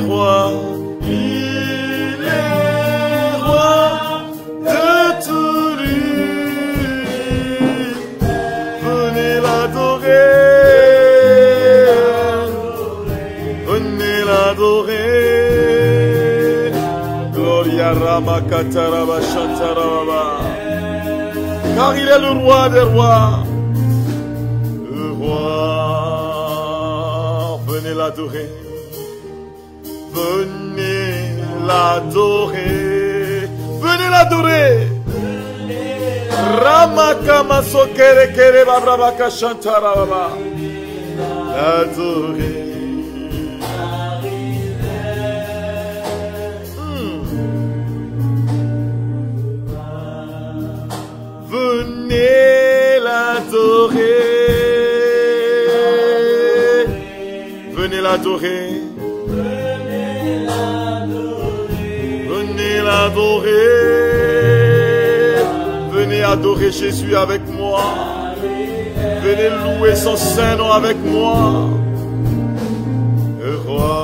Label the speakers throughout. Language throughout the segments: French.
Speaker 1: roi. Il est roi de tout l'univers. Venez l'adorer. Venez l'adorer. Gloria Rama Kataraba Shantaraba. Car il est le roi des rois. Le roi. Venez l'adorer. Venez l'adorer. Venez l'adorer. Ramakama sokere kere babrabaka shantaraba. L'adorer. Venez l'adorer. Venez l'adorer. Venez l'adorer. Venez adorer Jésus avec moi. Venez louer son saint nom avec moi. Le roi.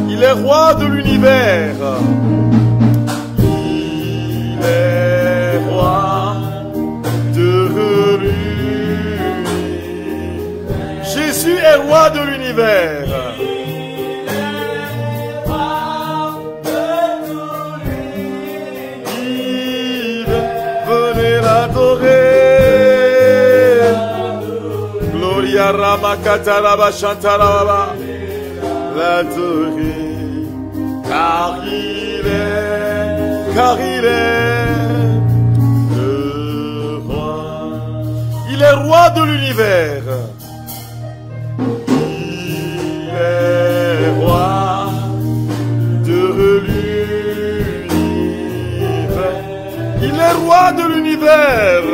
Speaker 1: Il est roi de l'univers. Il est roi de l'univers. Jésus est roi de l'univers. Venez l'adorer. Gloria Ramakata Raba Shantaraba. L'adorer. Car il est le roi. Il est roi de l'univers. Il est roi de l'univers. Il est roi de l'univers.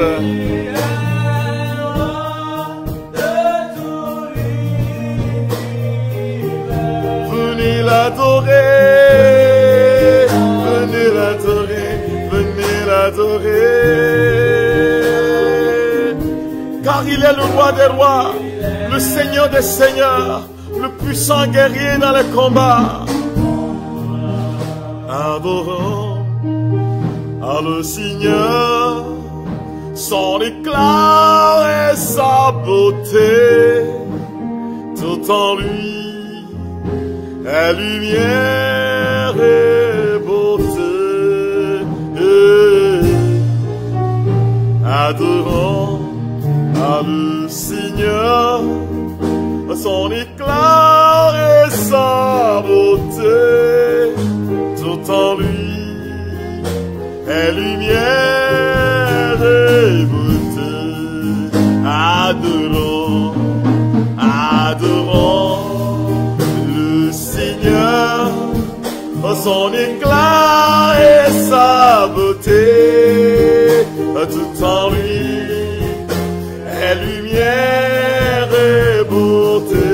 Speaker 1: Venez l'adorer. Venez l'adorer. Venez l'adorer. Car il est le roi des rois, le Seigneur des seigneurs, le puissant guerrier dans les combats. Adorons à le Seigneur, son éclat et sa beauté, tout en lui est lumière et beauté. Adorons à le Seigneur, son éclat et sa beauté, tout en lui est lumière et beauté. Adorons, adorons le Seigneur, son éclat et sa beauté, tout en lui est lumière et beauté.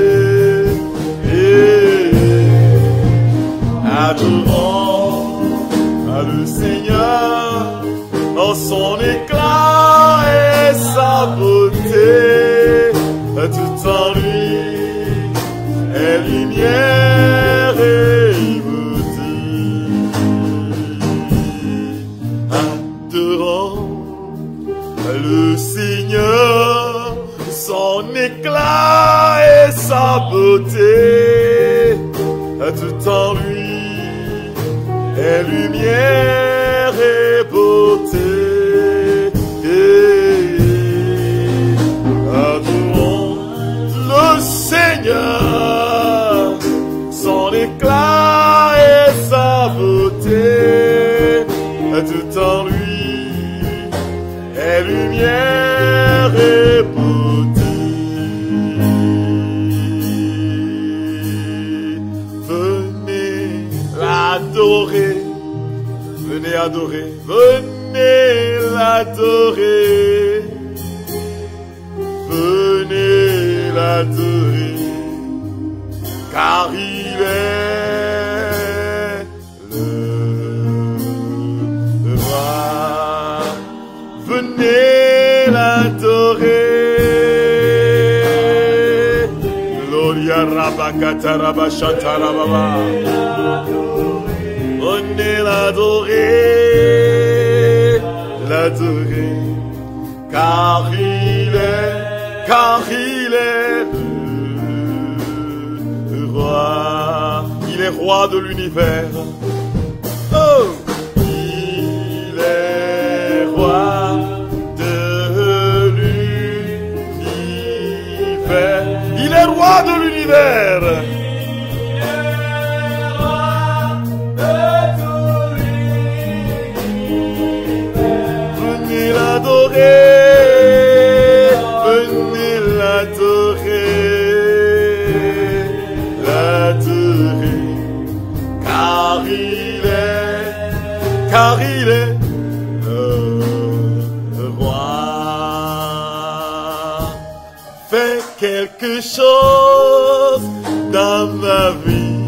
Speaker 1: Adorons le Seigneur, son éclat et sa beauté, tout en lui est lumière et beauté. Adorons le Seigneur, son éclat et sa beauté, tout en lui est lumière et beauté. Adorons le Seigneur, son éclat et sa beauté, tout en lui est lumière et beauté. Venez l'adorer. Venez adorer, venez l'adorer, venez l'adorer, car il est le roi. Venez l'adorer, Gloria On est l'adorer, l'adorer, car il est le roi. Il est roi de l'univers. Oh, il est roi de l'univers. Il est roi de l'univers. Venez l'adorer, venez l'adorer, l'adorer, car il est le roi. Fais quelque chose dans ma vie,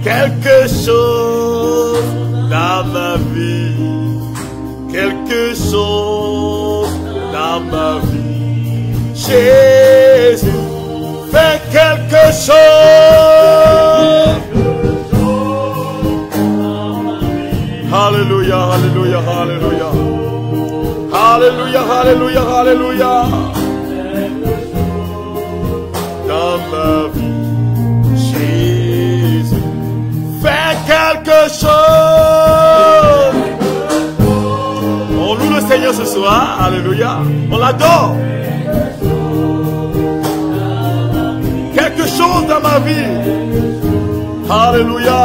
Speaker 1: quelque chose dans ma vie, quelque chose dans ma vie. Jésus, fais quelque chose. Alléluia, alléluia, alléluia. Alléluia, alléluia, alléluia. Dans ma vie, Jésus, fais quelque chose. On loue le Seigneur ce soir, alléluia. On l'adore. Quelque chose dans ma vie, alléluia.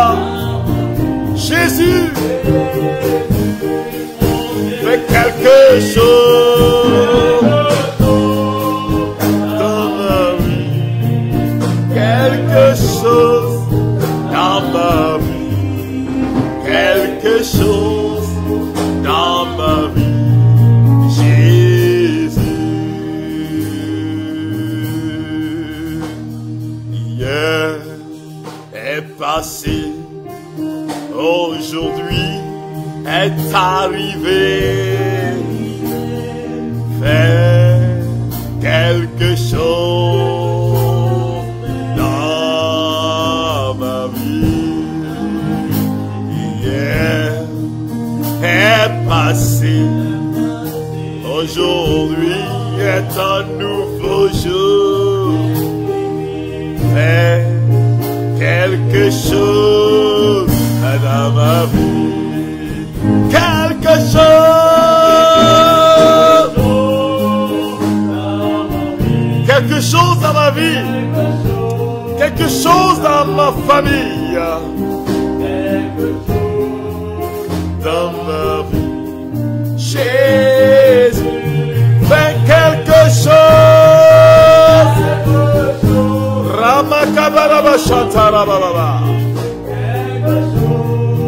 Speaker 1: Jésus, fais quelque chose dans ma vie, quelque chose dans ma vie, quelque chose dans ma vie, Jésus. Hier est passé, aujourd'hui est arrivé. Fais quelque chose dans ma vie. Hier est passé, aujourd'hui est un nouveau jour. Fais quelque chose dans ma vie, quelque chose, quelque chose dans ma vie, quelque chose dans ma famille, dans ma vie. Jésus, fais quelque chose. Ramakabaraba Shantarababa.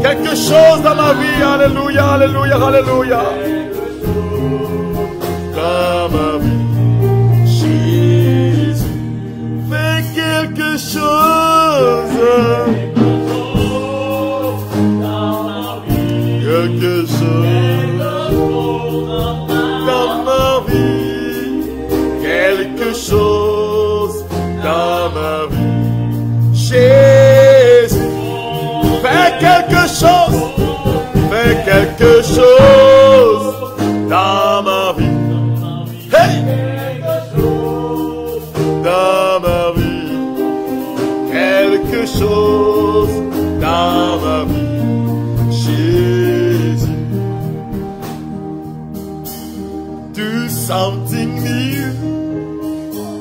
Speaker 1: Quelque chose dans ma vie, alléluia, alléluia, alléluia. Dans ma vie, Jésus, fais quelque chose. Quelque chose dans ma vie, quelque chose dans ma vie. Jésus, fais quelque chose, fais quelque chose dans ma vie. Hey! Dans ma vie, quelque chose dans ma vie. Jésus, do something new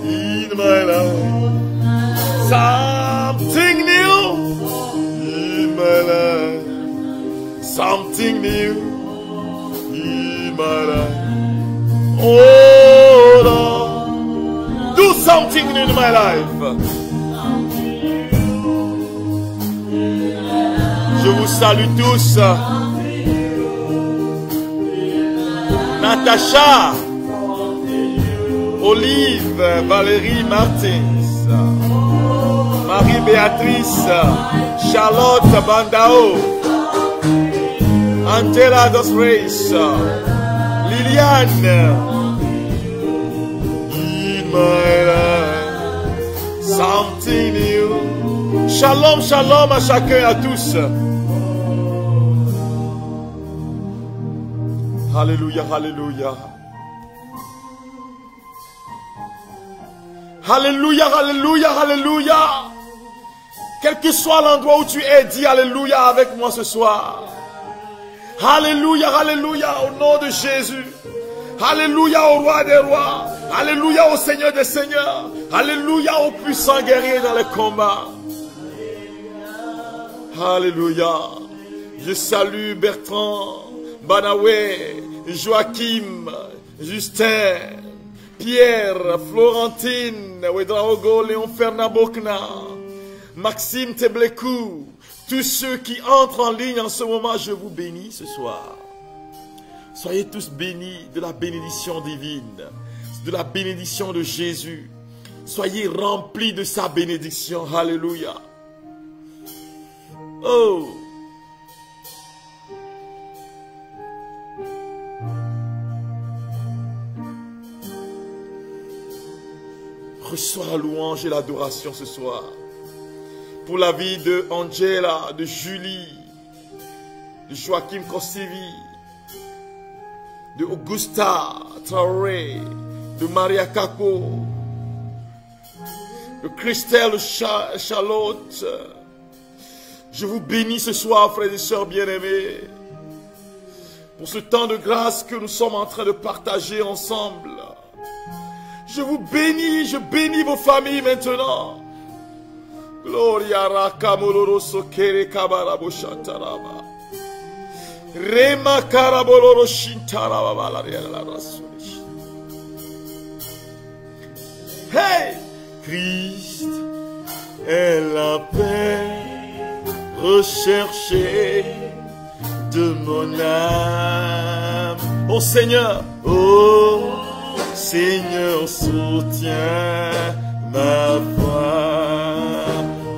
Speaker 1: in my life. Something new in my life. Something new in my life. Oh Lord, do something new in my life. Je vous salue tous. Natacha, Olive, Valérie Martins, Marie-Béatrice, Charlotte Bandao, Angela Dos Reis, Liliane. In my life, something Shalom, shalom à chacun et à tous. Alléluia, alléluia. Alléluia, alléluia, alléluia. Quel que soit l'endroit où tu es, dis alléluia avec moi ce soir. Alléluia, alléluia au nom de Jésus. Alléluia au roi des rois. Alléluia au Seigneur des seigneurs. Alléluia au puissant guerrier dans les combats. Alléluia. Je salue Bertrand, Banawé, Joachim, Justin, Pierre, Florentine, Wedraogo, Léon Fernabokna, Maxime Teblekou, tous ceux qui entrent en ligne en ce moment, je vous bénis ce soir. Soyez tous bénis de la bénédiction divine, de la bénédiction de Jésus. Soyez remplis de sa bénédiction. Alléluia. Oh! Reçois la louange et l'adoration ce soir. Pour la vie de Angela, de Julie, de Joachim Kossivi, de Augusta Traoré, de Maria Kako, de Christelle Charlotte. Je vous bénis ce soir, frères et sœurs bien-aimés, pour ce temps de grâce que nous sommes en train de partager ensemble. Je vous bénis, je bénis vos familles maintenant. Gloria rakamoloro sokere kabarabo shantaraba. Rema karaboloro shintaraba la rasuli. Hey! Christ est la paix recherchée de mon âme. Oh Seigneur, oh Seigneur, soutiens ma voix.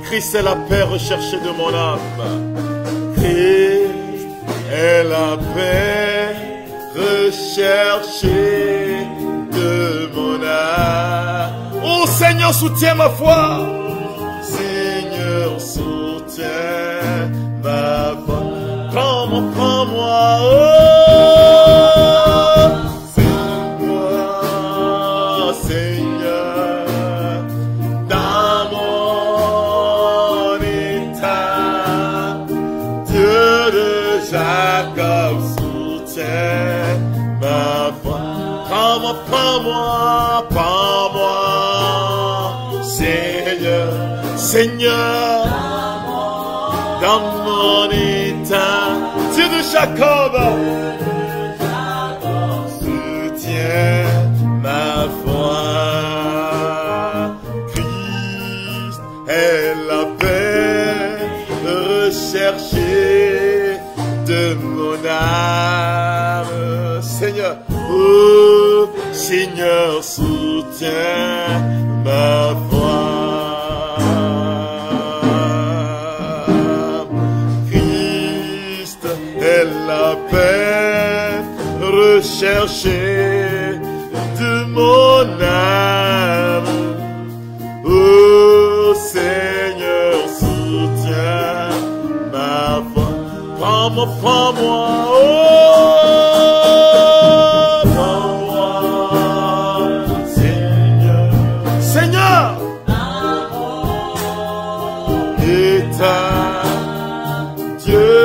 Speaker 1: Christ est la paix recherchée de mon âme. Christ est la paix recherchée de mon âme. Oh Seigneur, soutiens ma foi. Seigneur, soutiens ma foi. Prends-moi, prends-moi. Oh, c'est moi, Seigneur, dans mon état. Dieu de Jacob, soutiens ma foi. Prends-moi, prends-moi, prends-moi. Seigneur, Seigneur, dans mon état, Dieu de Jacob, soutiens ma foi. Christ est la paix recherchée de mon âme. Seigneur, oh Seigneur, soutiens ma foi. Christ est la paix recherchée de mon âme. Oh Seigneur, soutiens ma foi. Prends-moi, prends-moi, oh, prends-moi, Seigneur, Seigneur, état, Dieu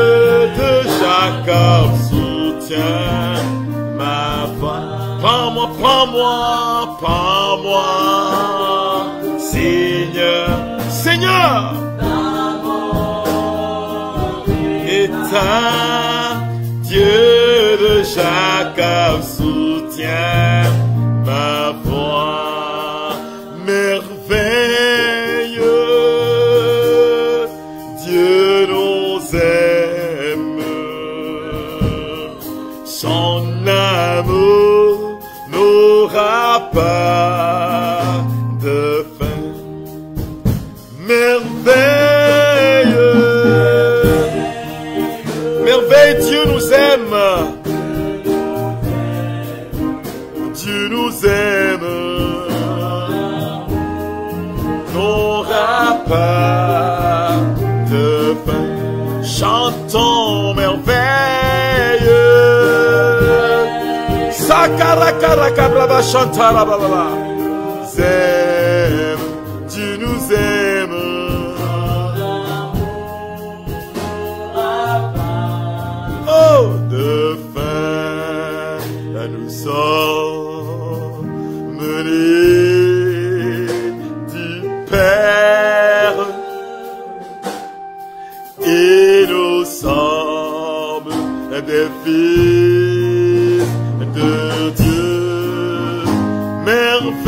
Speaker 1: de Jacob, soutiens ma foi. Prends-moi, prends-moi, prends-moi, Seigneur, Seigneur, état, Dieu de Jacob, soutiens ma foi. Merveilleux, Dieu nous aime. Son amour n'aura pas de fin. Merveilleux, merveille, Dieu nous aime. Dieu nous aime. N'aura pas Tu nous aimes. Oh, de fin, nous sommes menés du Père et nous sommes des fils de Dieu. Merveilleux.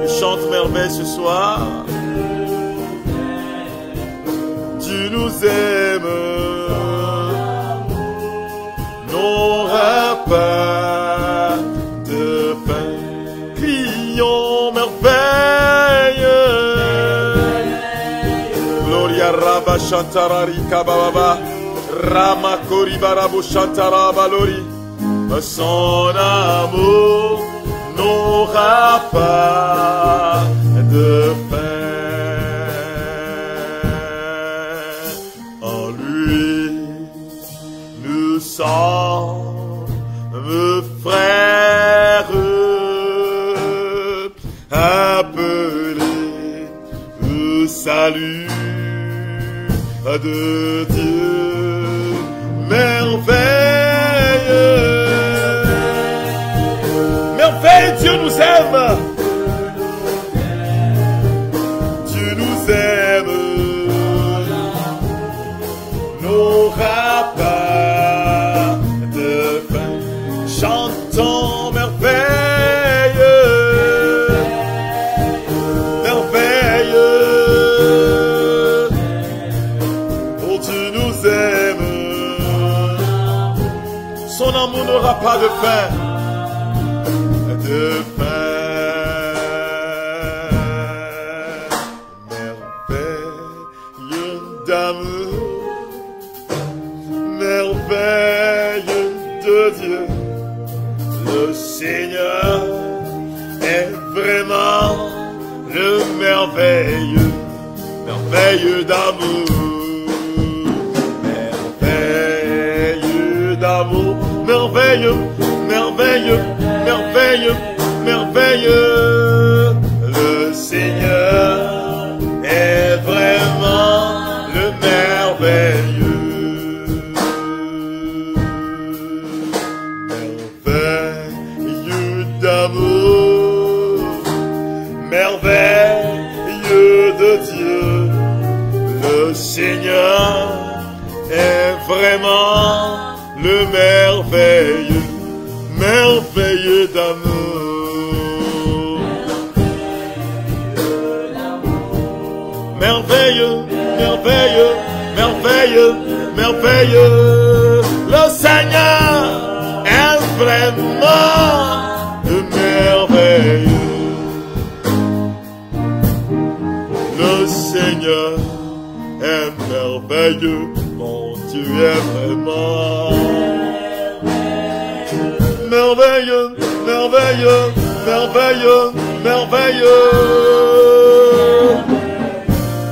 Speaker 1: Je chante merveille ce soir. Tu nous aimes, n'aura pas de fin. Crions merveille. Gloria Rabba Chantarari Kababa Rama Koribarabo Chantaraba Lori. Son amour n'aura pas de fin. En lui, nous sommes frères, appelés au salut de Dieu. Merveilleux. Merveille, Dieu nous aime. Dieu nous aime. N'aura pas de fin. Chantons merveilleux. Merveilleux. Oh, Dieu nous aime. Son amour n'aura pas de fin. De fin. Merveille d'amour, merveille de Dieu. Le Seigneur est vraiment le merveilleux, merveilleux d'amour, merveilleux d'amour, merveilleux, merveilleux, merveilleux, merveilleux. Le Seigneur est vraiment le merveilleux. Merveilleux d'amour, merveilleux de Dieu. Le Seigneur est vraiment le merveilleux, merveilleux d'amour. Merveilleux, merveilleux, merveilleux, merveilleux. Le Seigneur est vraiment le merveilleux. Le Seigneur est merveilleux. Mon Dieu est vraiment merveilleux, merveilleux, merveilleux, merveilleux.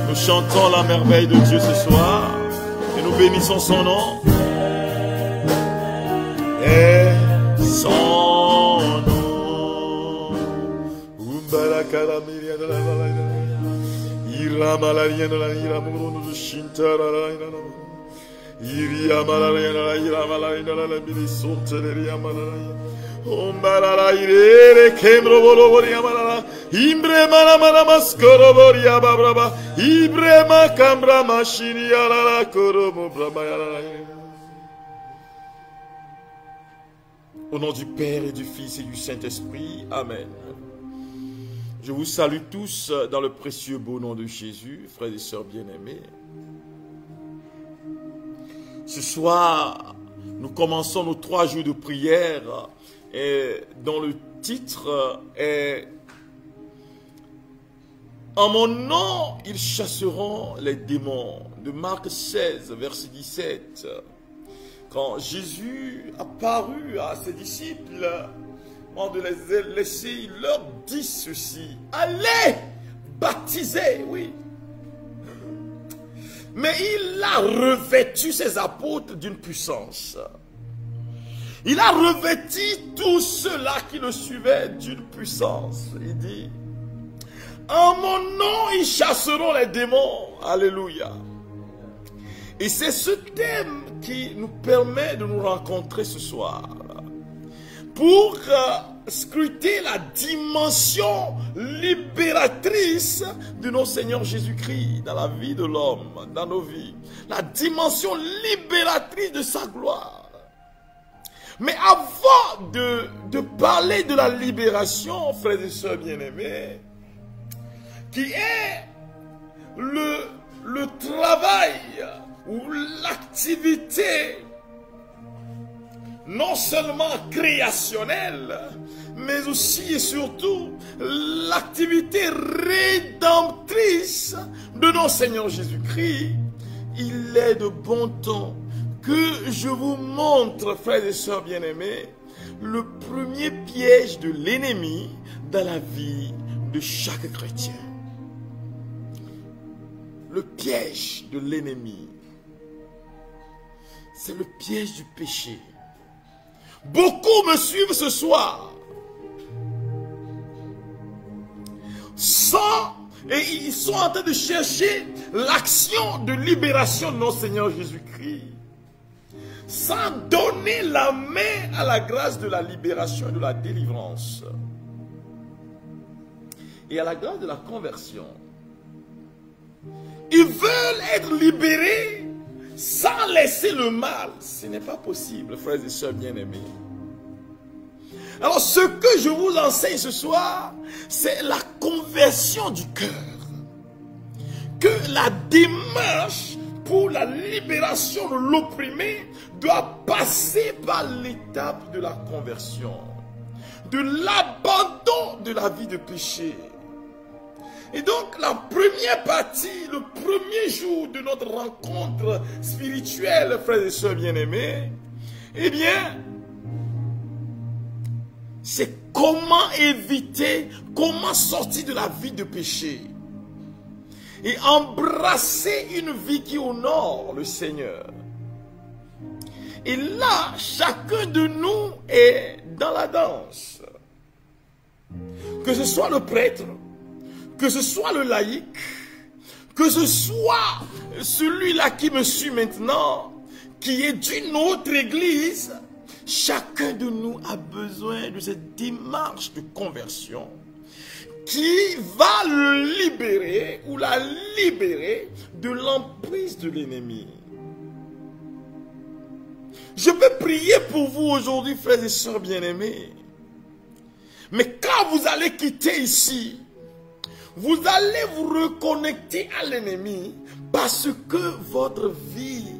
Speaker 1: Nous chantons la merveille de Dieu ce soir et nous bénissons son nom. Et son nom. Au nom du Père et du Fils et du Saint-Esprit, Amen. Je vous salue tous dans le précieux beau nom de Jésus, frères et sœurs bien-aimés. Ce soir, nous commençons nos 3 jours de prière dont le titre est « En mon nom, ils chasseront les démons » de Marc 16, verset 17. Quand Jésus apparut à ses disciples, avant de les laisser, il leur dit ceci: allez, baptisez, oui. Mais il a revêtu ses apôtres d'une puissance. Il a revêti tous ceux-là qui le suivaient d'une puissance. Il dit, en mon nom, ils chasseront les démons. Alléluia. Et c'est ce thème qui nous permet de nous rencontrer ce soir. Pour scruter la dimension libératrice de notre Seigneur Jésus-Christ dans la vie de l'homme, dans nos vies. La dimension libératrice de sa gloire. Mais avant de parler de la libération, frères et sœurs bien-aimés, qui est le travail ou l'activité non seulement créationnelle, mais aussi et surtout l'activité rédemptrice de notre Seigneur Jésus-Christ, il est de bon temps que je vous montre, frères et sœurs bien-aimés, le premier piège de l'ennemi dans la vie de chaque chrétien. Le piège de l'ennemi, c'est le piège du péché. Beaucoup me suivent ce soir. Et ils sont en train de chercher l'action de libération de notre Seigneur Jésus-Christ. Sans donner la main à la grâce de la libération et de la délivrance. Et à la grâce de la conversion. Ils veulent être libérés sans laisser le mal. Ce n'est pas possible, frères et sœurs bien-aimés. Alors, ce que je vous enseigne ce soir, c'est la conversion du cœur. Que la démarche pour la libération de l'opprimé doit passer par l'étape de la conversion. De l'abandon de la vie de péché. Et donc, la première partie, le premier jour de notre rencontre spirituelle, frères et sœurs bien-aimés, eh bien, c'est comment éviter, comment sortir de la vie de péché et embrasser une vie qui honore le Seigneur. Et là, chacun de nous est dans la danse. Que ce soit le prêtre, que ce soit le laïc, que ce soit celui-là qui me suit maintenant, qui est d'une autre église, chacun de nous a besoin de cette démarche de conversion qui va le libérer ou la libérer de l'emprise de l'ennemi. Je peux prier pour vous aujourd'hui, frères et sœurs bien-aimés. Mais quand vous allez quitter ici, vous allez vous reconnecter à l'ennemi parce que votre vie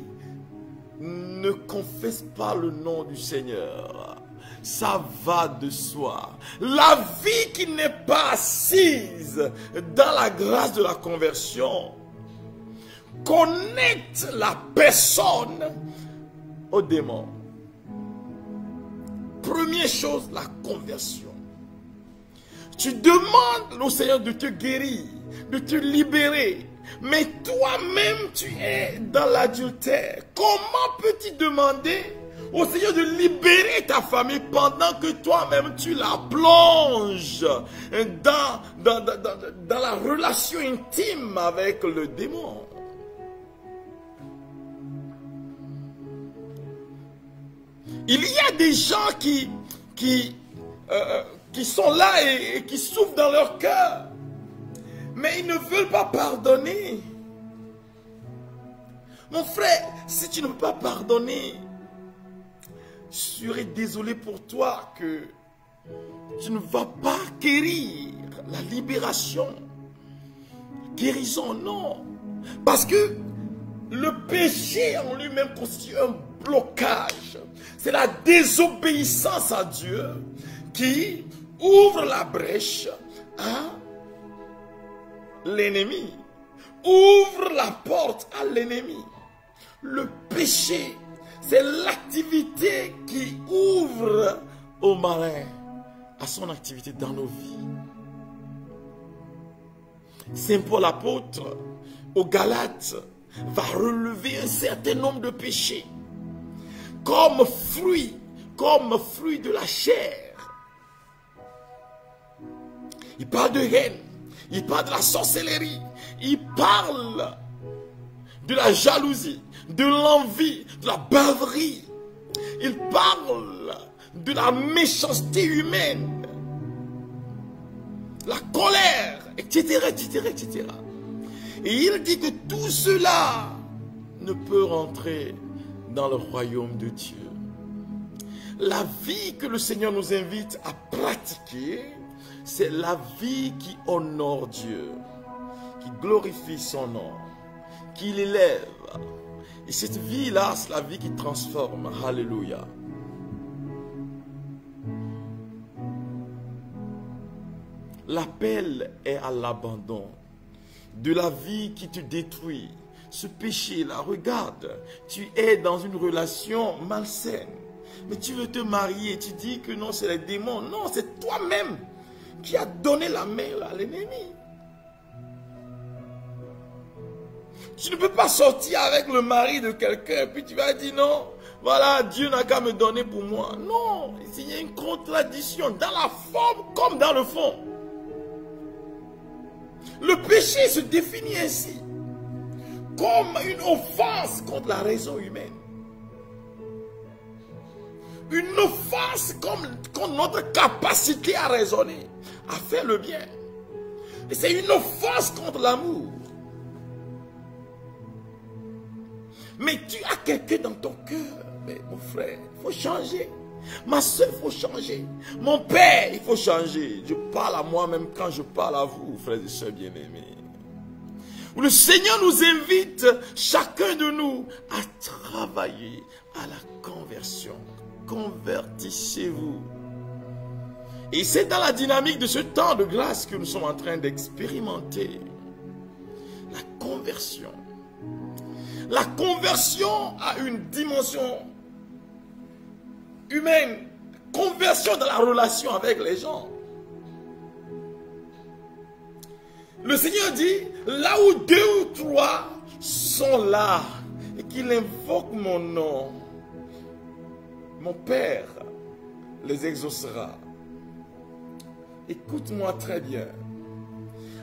Speaker 1: ne confesse pas le nom du Seigneur. Ça va de soi. La vie qui n'est pas assise dans la grâce de la conversion connecte la personne au démon. Première chose, la conversion. Tu demandes au Seigneur de te guérir, de te libérer. Mais toi-même, tu es dans l'adultère. Comment peux-tu demander au Seigneur de libérer ta famille pendant que toi-même, tu la plonges dans la relation intime avec le démon? Il y a des gens qui sont là et qui souffrent dans leur cœur. Mais ils ne veulent pas pardonner. Mon frère, si tu ne veux pas pardonner, je serais désolé pour toi que tu ne vas pas acquérir la libération. Guérison, non. Parce que le péché en lui-même constitue un blocage. C'est la désobéissance à Dieu qui ouvre la brèche à l'ennemi. Ouvre la porte à l'ennemi. Le péché, c'est l'activité qui ouvre au malin à son activité dans nos vies. Saint Paul apôtre, aux Galates, va relever un certain nombre de péchés comme fruit comme fruit de la chair. Il parle de haine, il parle de la sorcellerie, il parle de la jalousie, de l'envie, de la beuverie. Il parle de la méchanceté humaine, la colère, etc., etc., etc. Et il dit que tout cela ne peut rentrer dans le royaume de Dieu. La vie que le Seigneur nous invite à pratiquer, c'est la vie qui honore Dieu, qui glorifie son nom, qui l'élève. Et cette vie-là, c'est la vie qui transforme. Alléluia. L'appel est à l'abandon de la vie qui te détruit. Ce péché-là, regarde, tu es dans une relation malsaine. Mais tu veux te marier, tu dis que non, c'est les démons. Non, c'est toi-même qui as donné la main à l'ennemi. Tu ne peux pas sortir avec le mari de quelqu'un, puis tu vas dire non, voilà, Dieu n'a qu'à me donner pour moi. Non, il y a une contradiction dans la forme comme dans le fond. Le péché se définit ainsi, comme une offense contre la raison humaine. Une offense contre notre capacité à raisonner, à faire le bien. Et c'est une offense contre l'amour. Mais tu as quelqu'un dans ton cœur. Mais mon frère, il faut changer. Ma soeur, il faut changer. Mon père, il faut changer. Je parle à moi-même quand je parle à vous, frères et sœurs bien-aimés. Le Seigneur nous invite, chacun de nous, à travailler à la conversion. Convertissez-vous. Et c'est dans la dynamique de ce temps de grâce que nous sommes en train d'expérimenter. La conversion. La conversion a une dimension humaine. Conversion dans la relation avec les gens. Le Seigneur dit, là où 2 ou 3 sont là, et qu'il invoque mon nom, mon Père les exaucera. Écoute-moi très bien.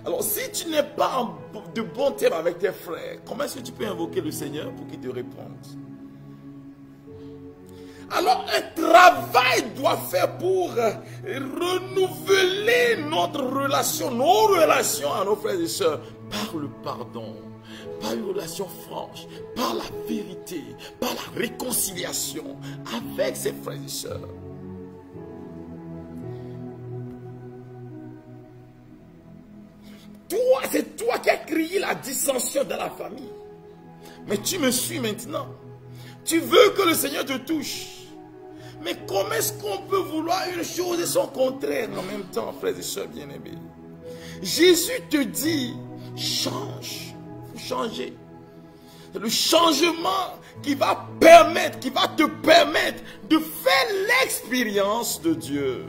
Speaker 1: Alors, si tu n'es pas de bon terme avec tes frères, comment est-ce que tu peux invoquer le Seigneur pour qu'il te réponde? Alors, un travail doit faire pour renouveler notre relation, nos relations à nos frères et sœurs, par le pardon, par une relation franche, par la vérité, par la réconciliation avec ses frères et sœurs. Toi, c'est toi qui as créé la dissension dans la famille. Mais tu me suis maintenant. Tu veux que le Seigneur te touche. Mais comment est-ce qu'on peut vouloir une chose et son contraire en même temps, frères et sœurs bien-aimés? Jésus te dit, change. Il faut changer. C'est le changement qui va te permettre de faire l'expérience de Dieu.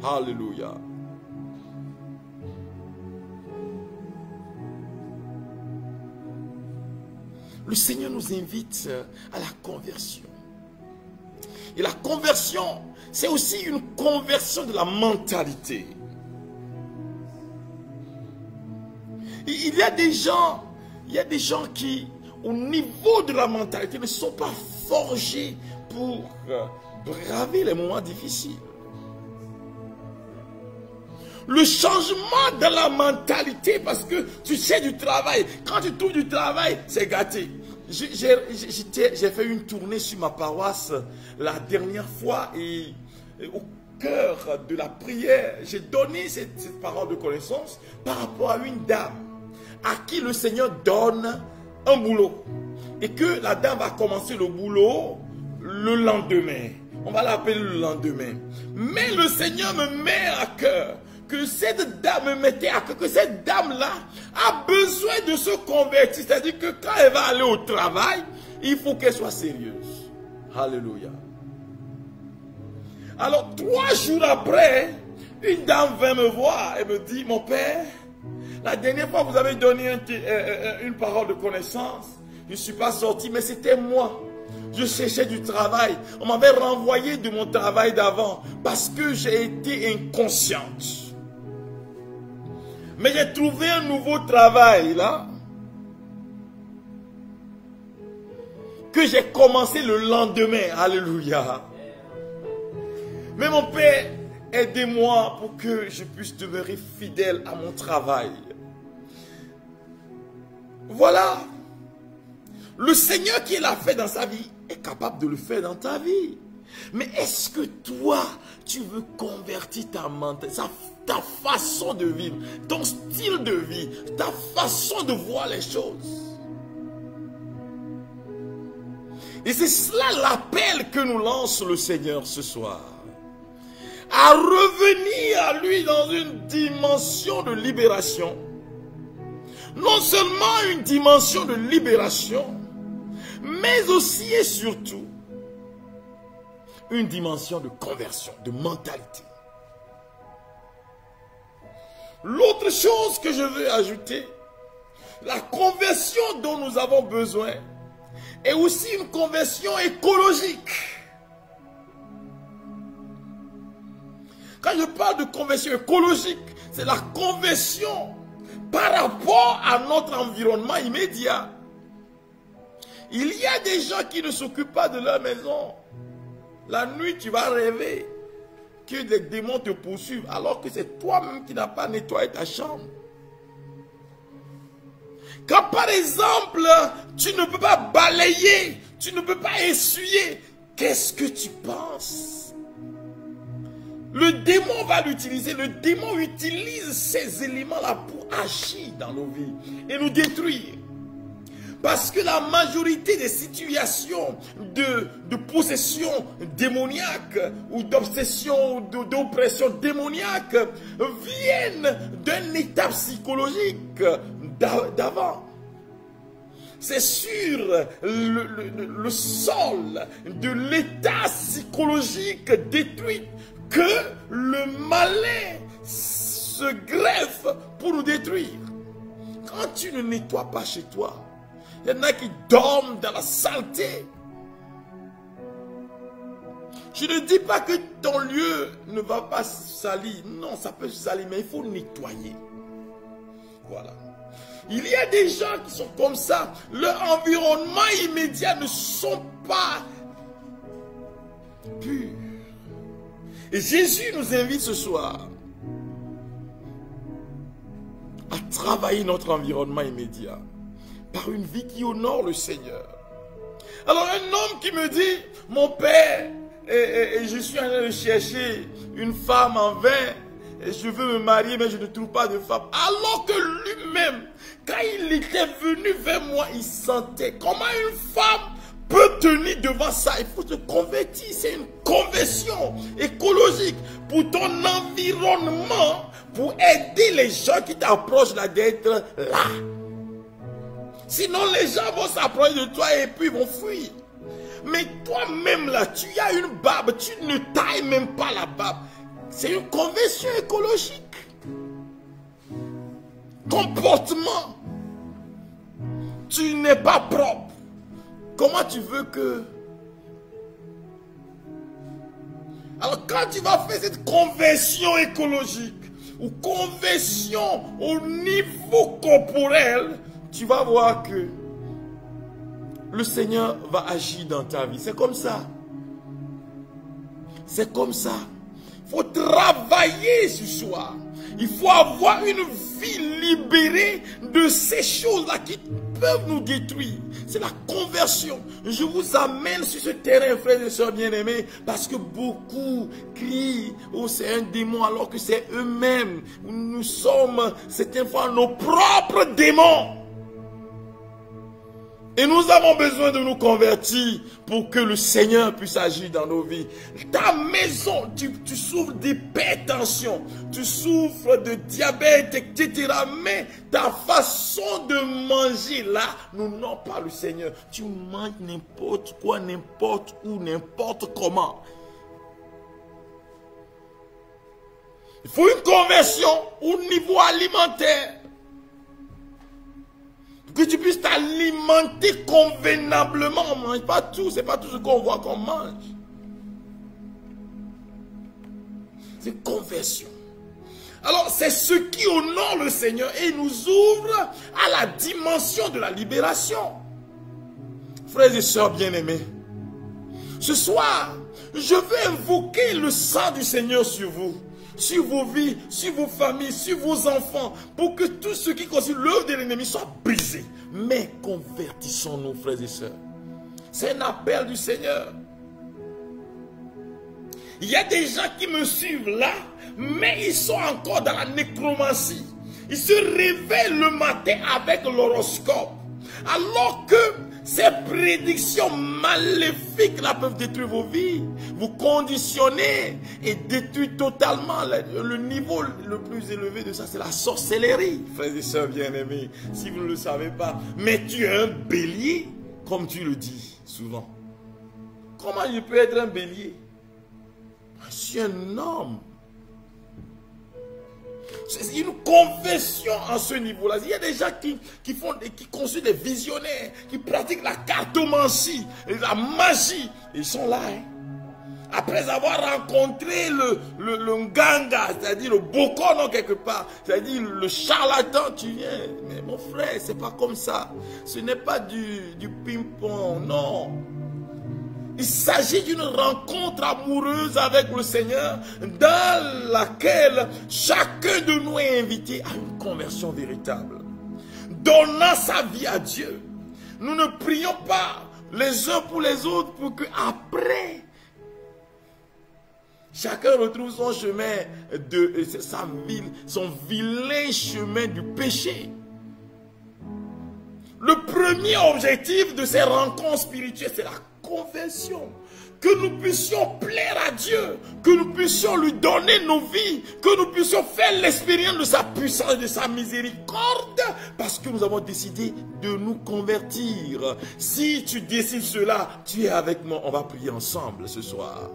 Speaker 1: Alléluia. Le Seigneur nous invite à la conversion. Et la conversion, c'est aussi une conversion de la mentalité. Il y a des gens qui, au niveau de la mentalité, ne sont pas forgés pour braver les moments difficiles. Le changement dans la mentalité, parce que tu sais du travail, quand tu trouves du travail, c'est gâté. J'ai fait une tournée sur ma paroisse la dernière fois et au cœur de la prière, j'ai donné cette parole de connaissance par rapport à une dame à qui le Seigneur donne un boulot et que la dame va commencer le boulot le lendemain. On va l'appeler le lendemain. Mais le Seigneur me met à cœur que cette dame me mettait à cœur, que cette dame-là a besoin de se convertir. C'est-à-dire que quand elle va aller au travail, il faut qu'elle soit sérieuse. Alléluia. Alors 3 jours après, une dame vint me voir et me dit, mon père, la dernière fois vous avez donné une parole de connaissance, je ne suis pas sorti, mais c'était moi. Je cherchais du travail. On m'avait renvoyé de mon travail d'avant parce que j'ai été inconsciente. Mais j'ai trouvé un nouveau travail là. Que j'ai commencé le lendemain. Alléluia. Mais mon Père, aidez-moi pour que je puisse demeurer fidèle à mon travail. Voilà. Le Seigneur qui l'a fait dans sa vie est capable de le faire dans ta vie. Mais est-ce que toi, tu veux convertir ta mentalité, ta façon de vivre, ton style de vie, ta façon de voir les choses? Et c'est cela l'appel que nous lance le Seigneur ce soir. À revenir à lui dans une dimension de libération. Non seulement une dimension de libération, mais aussi et surtout une dimension de conversion, de mentalité. L'autre chose que je veux ajouter, la conversion dont nous avons besoin est aussi une conversion écologique. Quand je parle de conversion écologique, c'est la conversion par rapport à notre environnement immédiat. Il y a des gens qui ne s'occupent pas de leur maison. La nuit, tu vas rêver que des démons te poursuivent alors que c'est toi-même qui n'as pas nettoyé ta chambre. Quand par exemple, tu ne peux pas balayer, tu ne peux pas essuyer, qu'est-ce que tu penses? Le démon va l'utiliser. Le démon utilise ces éléments-là pour agir dans nos vies et nous détruire. Parce que la majorité des situations de possession démoniaque ou d'obsession ou d'oppression démoniaque viennent d'un état psychologique d'avant. C'est sur le sol de l'état psychologique détruit que le malin se greffe pour nous détruire. Quand tu ne nettoies pas chez toi, il y en a qui dorment dans la saleté. Je ne dis pas que ton lieu ne va pas salir. Non, ça peut salir, mais il faut nettoyer. Voilà. Il y a des gens qui sont comme ça. Leur environnement immédiat ne sont pas purs. Et Jésus nous invite ce soir à travailler notre environnement immédiat par une vie qui honore le Seigneur. Alors un homme qui me dit, mon père, et je suis en train de chercher une femme en vain, et je veux me marier mais je ne trouve pas de femme. Alors que lui-même, quand il était venu vers moi, il sentait comment une femme peut tenir devant ça. Il faut te convertir, c'est une conversion écologique pour ton environnement, pour aider les gens qui t'approchent là d'être là. Sinon les gens vont s'approcher de toi et puis vont fuir. Mais toi-même là, tu as une barbe, tu ne tailles même pas la barbe. C'est une conversion écologique. Comportement. Tu n'es pas propre. Comment tu veux que... Alors quand tu vas faire cette conversion écologique ou conversion au niveau corporel, tu vas voir que le Seigneur va agir dans ta vie. C'est comme ça. C'est comme ça. Il faut travailler ce soir. Il faut avoir une vie libérée de ces choses-là qui peuvent nous détruire. C'est la conversion. Je vous amène sur ce terrain, frères et sœurs bien-aimés, parce que beaucoup crient, oh c'est un démon, alors que c'est eux-mêmes. Nous sommes, certaines fois, nos propres démons. Et nous avons besoin de nous convertir pour que le Seigneur puisse agir dans nos vies. Ta maison, tu souffres d'hypertension, tu souffres de diabète, etc. Mais ta façon de manger là, n'honore pas le Seigneur. Tu manges n'importe quoi, n'importe où, n'importe comment. Il faut une conversion au niveau alimentaire. Que tu puisses t'alimenter convenablement. On ne mange pas tout. Ce n'est pas tout ce qu'on voit qu'on mange. C'est conversion. Alors, c'est ce qui honore le Seigneur et nous ouvre à la dimension de la libération. Frères et sœurs bien-aimés, ce soir, je vais invoquer le sang du Seigneur sur vous, sur vos vies, sur vos familles, sur vos enfants, pour que tout ce qui constitue l'œuvre de l'ennemi soit brisé. Mais convertissons-nous, frères et sœurs. C'est un appel du Seigneur. Il y a des gens qui me suivent là, mais ils sont encore dans la nécromancie. Ils se réveillent le matin avec l'horoscope. Alors que ces prédictions maléfiques là peuvent détruire vos vies, vous conditionner et détruire totalement le niveau le plus élevé de ça, c'est la sorcellerie. Frères et sœurs bien-aimés, si vous ne le savez pas, mais tu es un bélier, comme tu le dis souvent. Comment je peux être un bélier? Je suis un homme. C'est une confession en ce niveau-là. Il y a des gens qui construisent des visionnaires, qui pratiquent la cartomancie, la magie. Ils sont là. Hein. Après avoir rencontré le nganga, c'est-à-dire le bokono quelque part, c'est-à-dire le charlatan, tu viens. Mais mon frère, c'est pas comme ça. Ce n'est pas du ping-pong, non. Il s'agit d'une rencontre amoureuse avec le Seigneur dans laquelle chacun de nous est invité à une conversion véritable. Donnant sa vie à Dieu. Nous ne prions pas les uns pour les autres pour que après chacun retrouve son chemin, son vilain chemin du péché. Le premier objectif de ces rencontres spirituelles, c'est la conversion. Que nous puissions plaire à Dieu, que nous puissions lui donner nos vies, que nous puissions faire l'expérience de sa puissance, de sa miséricorde, parce que nous avons décidé de nous convertir. Si tu décides cela, tu es avec moi, on va prier ensemble ce soir.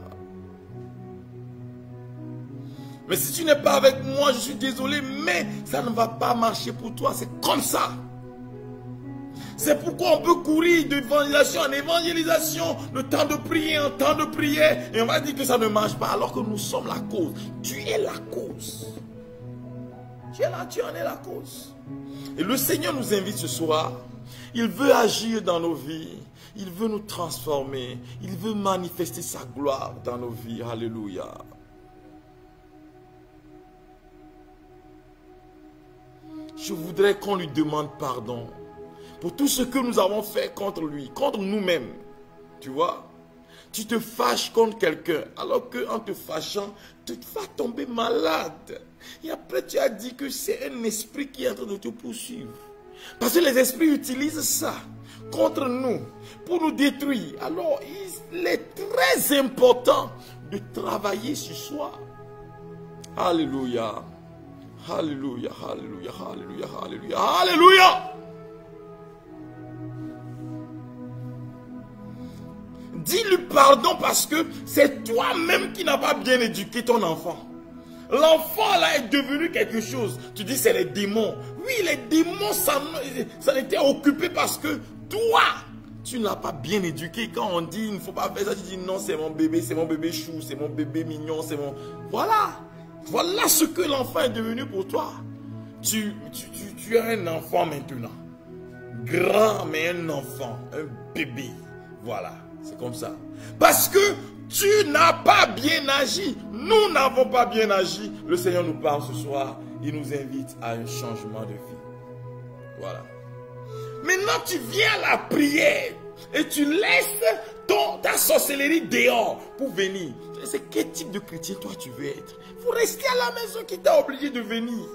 Speaker 1: Mais si tu n'es pas avec moi, je suis désolé, mais ça ne va pas marcher pour toi, c'est comme ça. C'est pourquoi on peut courir d'évangélisation en évangélisation, le temps de prier en temps de prière, et on va dire que ça ne marche pas, alors que nous sommes la cause. Tu es la cause. Tu es là, tu en es la cause. Et le Seigneur nous invite ce soir. Il veut agir dans nos vies. Il veut nous transformer. Il veut manifester sa gloire dans nos vies. Alléluia. Je voudrais qu'on lui demande pardon pour tout ce que nous avons fait contre lui, contre nous-mêmes. Tu vois? Tu te fâches contre quelqu'un, alors qu'en te fâchant, tu vas tomber malade. Et après, tu as dit que c'est un esprit qui est en train de te poursuivre. Parce que les esprits utilisent ça contre nous, pour nous détruire. Alors, il est très important de travailler sur soi. Alléluia. Alléluia, alléluia, alléluia, alléluia, alléluia. Dis-lui pardon parce que c'est toi-même qui n'as pas bien éduqué ton enfant. L'enfant là est devenu quelque chose. Tu dis c'est les démons. Oui, les démons, ça n'était occupé parce que toi, tu ne l'as pas bien éduqué. Quand on dit il ne faut pas faire ça, tu dis non, c'est mon bébé chou, c'est mon bébé mignon, c'est mon... Voilà. Voilà ce que l'enfant est devenu pour toi. Tu es un enfant maintenant. Grand, mais un enfant, un bébé. Voilà. C'est comme ça. Parce que tu n'as pas bien agi. Nous n'avons pas bien agi. Le Seigneur nous parle ce soir. Il nous invite à un changement de vie. Voilà. Maintenant, tu viens à la prière et tu laisses ta sorcellerie dehors pour venir. C'est quel type de chrétien toi tu veux être? Il faut rester à la maison qui t'a obligé de venir.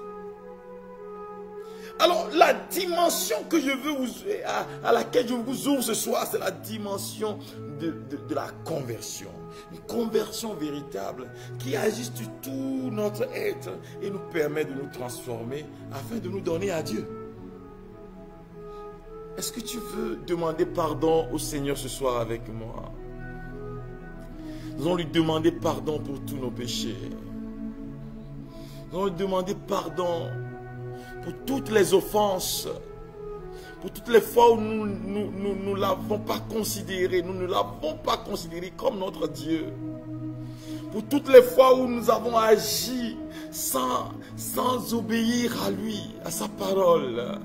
Speaker 1: Alors, la dimension que je veux à laquelle je vous ouvre ce soir, c'est la dimension de la conversion. Une conversion véritable qui agit sur tout notre être et nous permet de nous transformer afin de nous donner à Dieu. Est-ce que tu veux demander pardon au Seigneur ce soir avec moi? Nous allons lui demander pardon pour tous nos péchés. Nous allons lui demander pardon pour toutes les offenses, Pour toutes les fois où nous ne l'avons pas considéré, nous ne l'avons pas considéré comme notre Dieu. Pour toutes les fois où nous avons agi sans obéir à lui, à sa parole.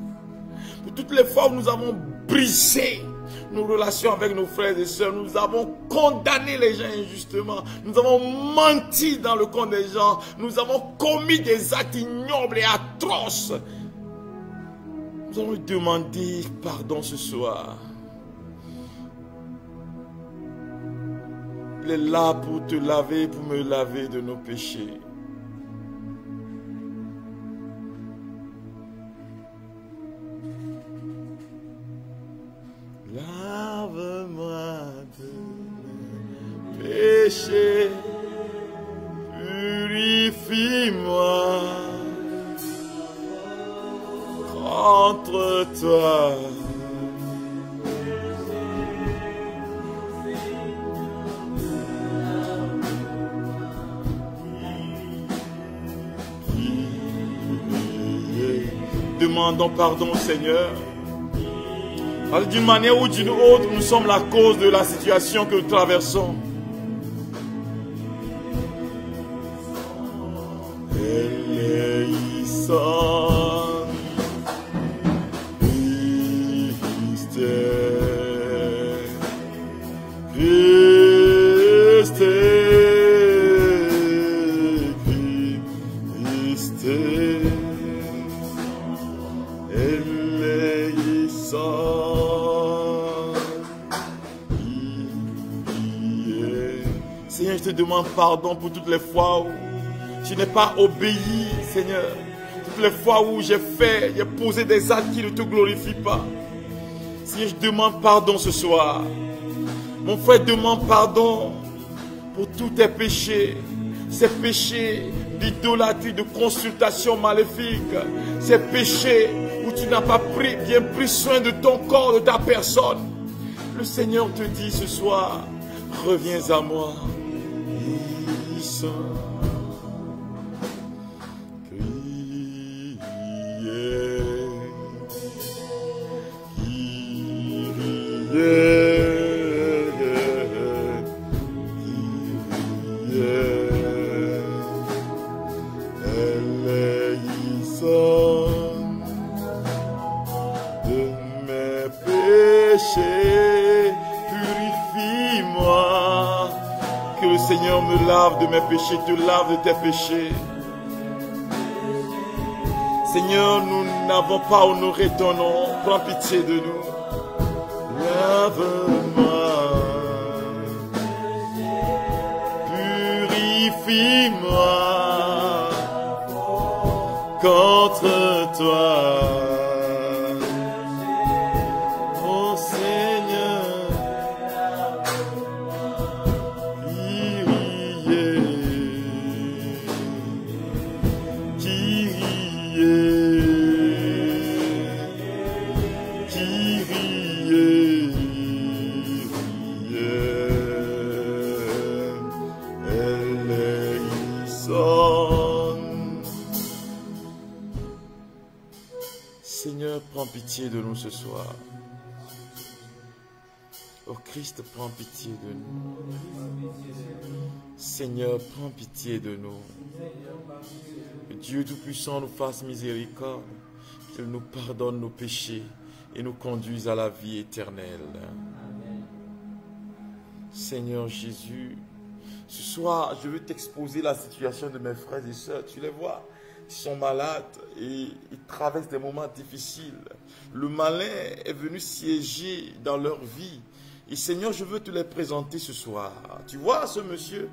Speaker 1: Pour toutes les fois où nous avons brisé nos relations avec nos frères et sœurs, nous avons condamné les gens injustement, nous avons menti dans le compte des gens, nous avons commis des actes ignobles et atroces. Nous allons lui demander pardon ce soir. Il est là pour te laver, pour me laver de nos péchés. Lave-moi de mes péchés, purifie-moi contre toi. Demandons pardon au Seigneur. D'une manière ou d'une autre, nous sommes la cause de la situation que nous traversons. Seigneur, je te demande pardon pour toutes les fois où je n'ai pas obéi, Seigneur. Toutes les fois où j'ai posé des actes qui ne te glorifient pas. Seigneur, je demande pardon ce soir. Mon frère demande pardon pour tous tes péchés. Ces péchés d'idolâtrie, de consultation maléfique. Ces péchés où tu n'as pas bien pris soin de ton corps, de ta personne. Le Seigneur te dit ce soir, reviens à moi. Seigneur me lave de mes péchés, te lave de tes péchés. Seigneur, nous n'avons pas honoré ton nom. Prends pitié de nous. Lave-moi, purifie-moi contre toi. Oh Seigneur. Seigneur, prends pitié de nous ce soir. Oh Christ, prends pitié de nous. Seigneur, prends pitié de nous. Que Dieu Tout-Puissant nous fasse miséricorde, qu'il nous pardonne nos péchés et nous conduise à la vie éternelle. Seigneur Jésus, ce soir, je veux t'exposer la situation de mes frères et sœurs. Tu les vois, ils sont malades et ils traversent des moments difficiles. Le malin est venu siéger dans leur vie. Et Seigneur, je veux te les présenter ce soir. Tu vois ce monsieur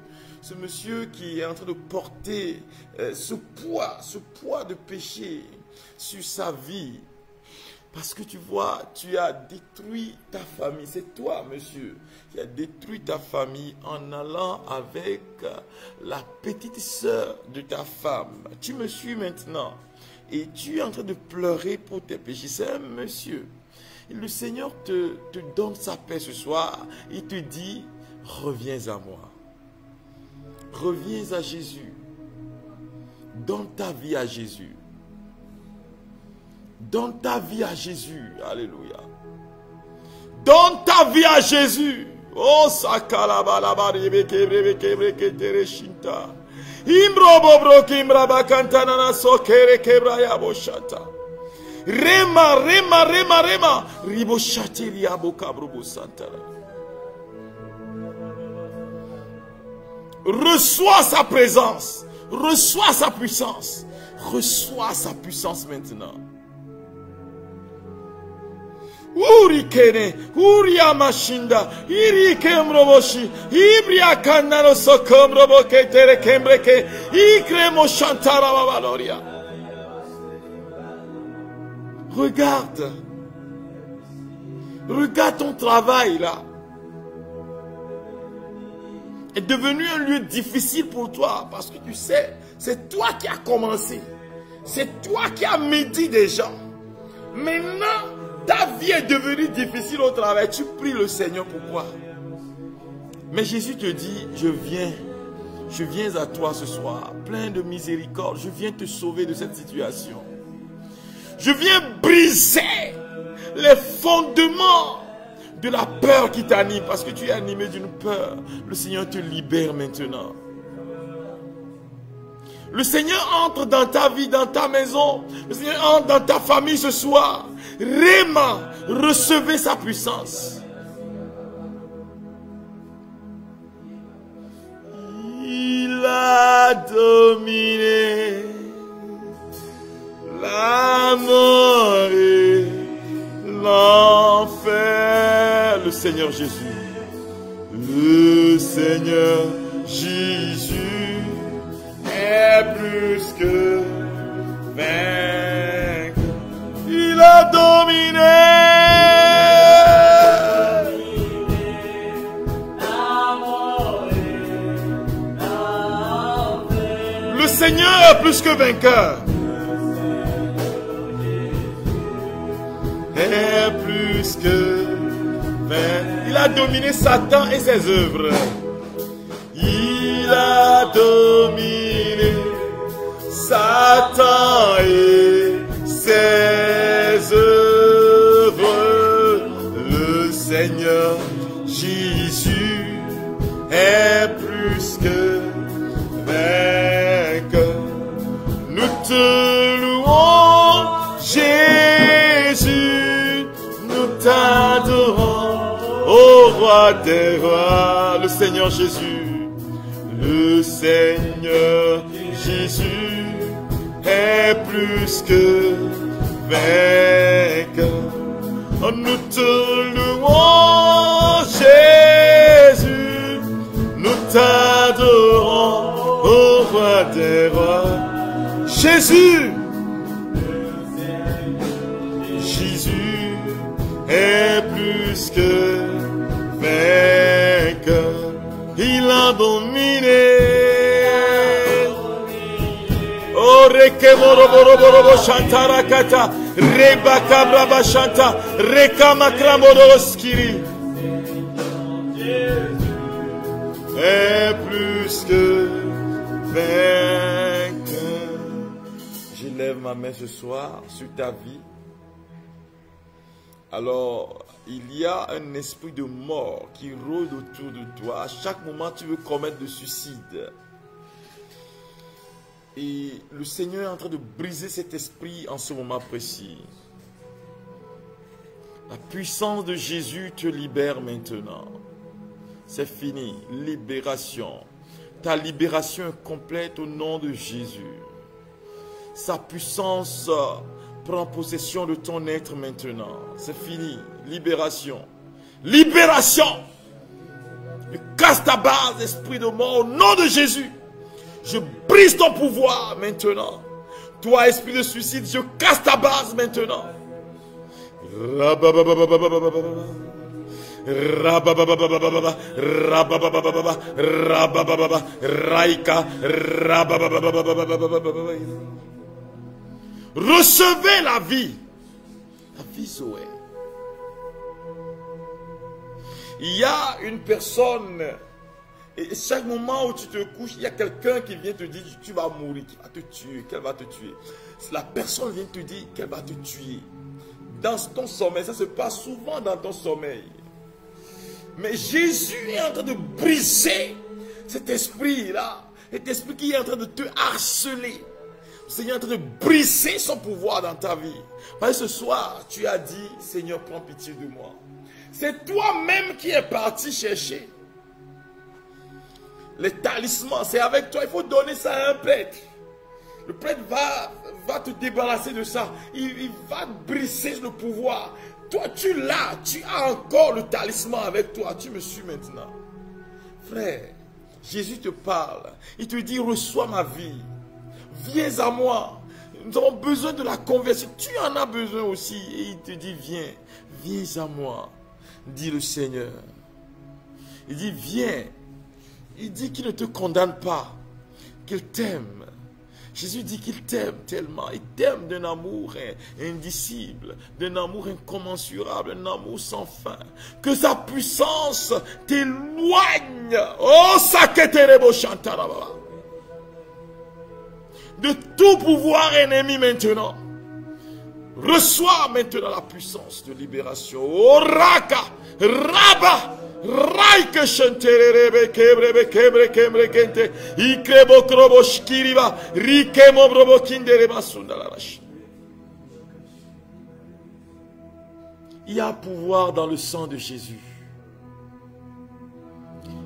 Speaker 1: qui est en train de porter ce poids de péché sur sa vie. Parce que tu vois, tu as détruit ta famille. C'est toi, monsieur, qui as détruit ta famille en allant avec la petite sœur de ta femme. Tu me suis maintenant. Et tu es en train de pleurer pour tes péchés. C'est un monsieur. Et le Seigneur te donne sa paix ce soir. Il te dit, reviens à moi. Reviens à Jésus. Donne ta vie à Jésus. Donne ta vie à Jésus. Alléluia. Donne ta vie à Jésus. Oh, sakalabalaba rebekebreke Imbrobo kimraba kantanana sokere kebraya boshata. Rema riboshati riabokabrobo santara. Reçois sa présence. Reçois sa puissance. Reçois sa puissance maintenant. Urikene, Uria Mashinda, Irikemroboshi, Ibria Kanano Sokomrobo Ketere Kembreke, Ikremo Shantara Valoria. Regarde. Regarde ton travail là. Est devenu un lieu difficile pour toi parce que tu sais, c'est toi qui as commencé. C'est toi qui as médit des gens. Maintenant, ta vie est devenue difficile au travail. Tu pries le Seigneur, pourquoi? Mais Jésus te dit, je viens à toi ce soir, plein de miséricorde. Je viens te sauver de cette situation. Je viens briser les fondements de la peur qui t'anime, parce que tu es animé d'une peur. Le Seigneur te libère maintenant. Le Seigneur entre dans ta vie, dans ta maison. Le Seigneur entre dans ta famille ce soir. Réma, recevez sa puissance. Il a dominé la mort et l'enfer. Le Seigneur Jésus. Le Seigneur Jésus est plus que vainqueur. Il a dominé. Le Seigneur est plus que vainqueur. Est plus que vainqueur. Il a dominé Satan et ses œuvres. Il a dominé Satan et ses œuvres. Le Seigneur Jésus est plus que vainqueur. Nous te louons, Jésus, nous t'adorons, ô roi des rois, le Seigneur Jésus. Le Seigneur Jésus est plus que vainqueur. Nous te louons, Jésus. Nous t'adorons, ô roi des rois. Jésus. Jésus est plus que vainqueur. Il a dominé. Oh, rekemoroborobo chantarakata, rebakabraba chanta, rekamakramoroskiri. Est plus que vainqueur. Je lève ma main ce soir sur ta vie. Alors, il y a un esprit de mort qui rôde autour de toi. À chaque moment, tu veux commettre le suicide. Et le Seigneur est en train de briser cet esprit en ce moment précis. La puissance de Jésus te libère maintenant. C'est fini. Libération. Ta libération est complète au nom de Jésus. Sa puissance prend possession de ton être maintenant. C'est fini. Libération. Libération. Je casse ta base, esprit de mort, au nom de Jésus. Je brise ton pouvoir maintenant. Toi, esprit de suicide, je casse ta base maintenant. Recevez la vie. La vie Zoé. Il y a une personne Et chaque moment où tu te couches, il y a quelqu'un qui vient te dire tu vas mourir, qui va te tuer, qu'elle va te tuer. La personne vient te dire qu'elle va te tuer. Dans ton sommeil, ça se passe souvent dans ton sommeil. Mais Jésus est en train de briser cet esprit-là. Cet esprit qui est en train de te harceler. Le Seigneur est en train de briser son pouvoir dans ta vie. Parce que ce soir, tu as dit, Seigneur, prends pitié de moi. C'est toi-même qui es parti chercher les talismans. C'est avec toi. Il faut donner ça à un prêtre. Le prêtre va te débarrasser de ça. Il va briser le pouvoir. Toi, tu l'as. Tu as encore le talisman avec toi. Tu me suis maintenant. Frère, Jésus te parle. Il te dit, reçois ma vie. Viens à moi. Nous avons besoin de la conversion. Tu en as besoin aussi. Et il te dit, viens. Viens à moi. Dit le Seigneur. Il dit, viens. Il dit qu'il ne te condamne pas. Qu'il t'aime. Jésus dit qu'il t'aime tellement. Il t'aime d'un amour indicible, d'un amour incommensurable, d'un amour sans fin. Que sa puissance t'éloigne. Oh, saketerebo chantarababa. De tout pouvoir ennemi maintenant. Reçois maintenant la puissance de libération. Oh, raka, raba. Raike shenterebe kebrebe kebre kebre kente ikrebo krobo shkiriba rikemo brobo kindereba sundalarash. Il y a pouvoir dans le sang de Jésus.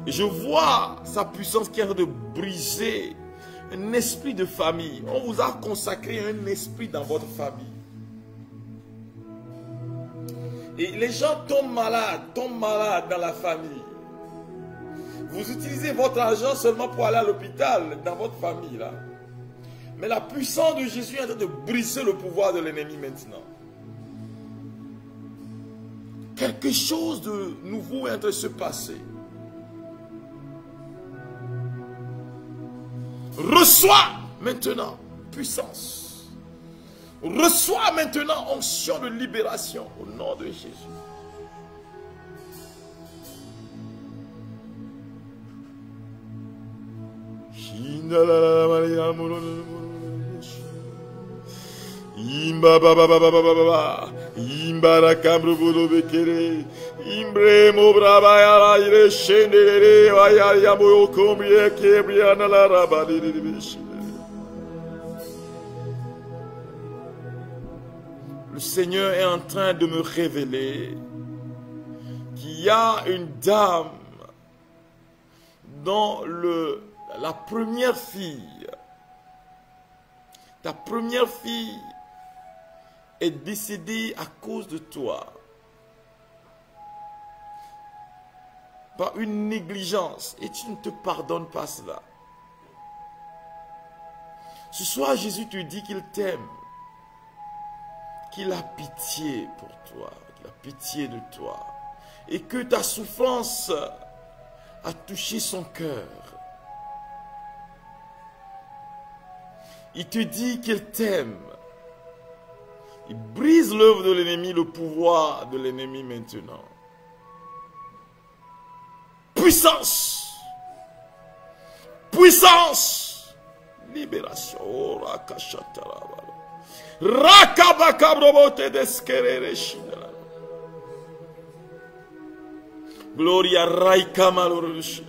Speaker 1: Et je vois sa puissance qui est en train de briser un esprit de famille. On vous a consacré un esprit dans votre famille. Et les gens tombent malades dans la famille. Vous utilisez votre argent seulement pour aller à l'hôpital dans votre famille là. Mais la puissance de Jésus est en train de briser le pouvoir de l'ennemi maintenant. Quelque chose de nouveau est en train de se passer. Reçois maintenant puissance. Reçois maintenant onction de libération au nom de Jésus. Le Seigneur est en train de me révéler qu'il y a une dame dont la première fille, ta première fille est décédée à cause de toi. Par une négligence. Et tu ne te pardonnes pas cela. Ce soir, Jésus te dit qu'il t'aime. Qu'il a pitié pour toi, qu'il a pitié de toi, et que ta souffrance a touché son cœur. Il te dit qu'il t'aime. Il brise l'œuvre de l'ennemi, le pouvoir de l'ennemi maintenant. Puissance! Puissance! Libération. Oh, rakashatarabala. Gloria raika malorusha.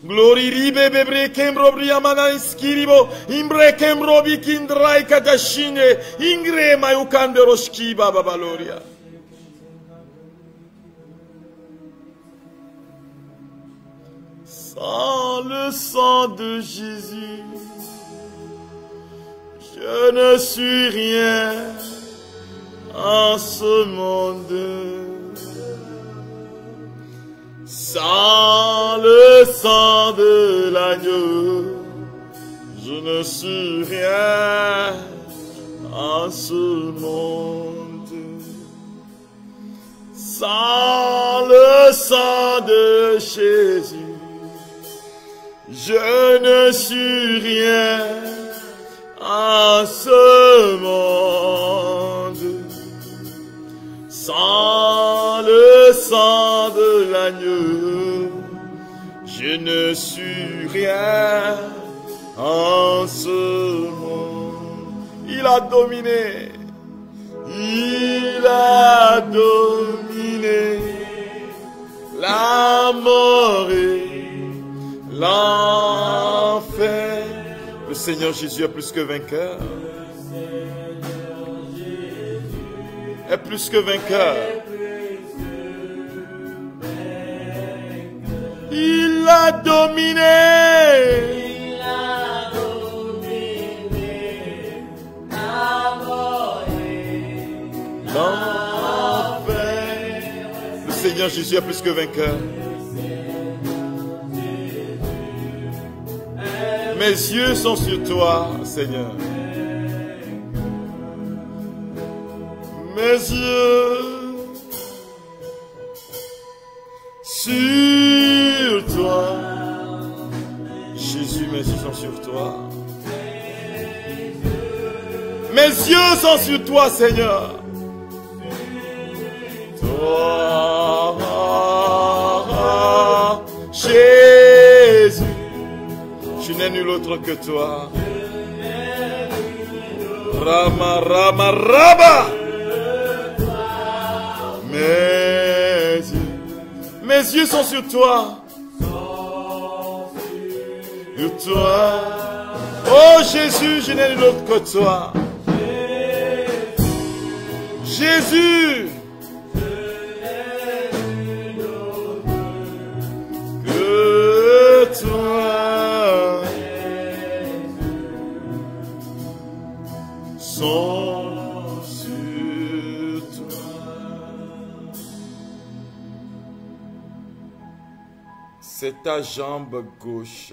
Speaker 1: Glory ribe bebre kembro briamana iskiribo imbre kembro bikindrai katashine ingre mayukande roski baba baloria. Sans le sang de Jésus, je ne suis rien en ce monde. Sans le sang de l'agneau, je ne suis rien en ce monde. Sans le sang de Jésus, je ne suis rien en ce monde. Sans le sang de l'agneau, je ne suis rien en ce monde. Il a dominé. Il a dominé la mort et l'enfer. Le Seigneur Jésus est plus que vainqueur. Est plus que vainqueur. Il a dominé.
Speaker 2: Il a dominé la mort et
Speaker 1: l'enfer. Le Seigneur Jésus est plus que vainqueur. Mes yeux sont sur toi, Seigneur. Mes yeux sur toi. Jésus, mes yeux sont sur toi. Mes yeux sont sur toi, Seigneur. Toi, Jésus, je n'ai nul autre que toi. Rama, Rama, Rama. Mes yeux sont sur toi. Sur toi. Oh Jésus, je n'ai nul autre que toi. Jésus. Que toi. Sont sur toi. C'est ta jambe gauche.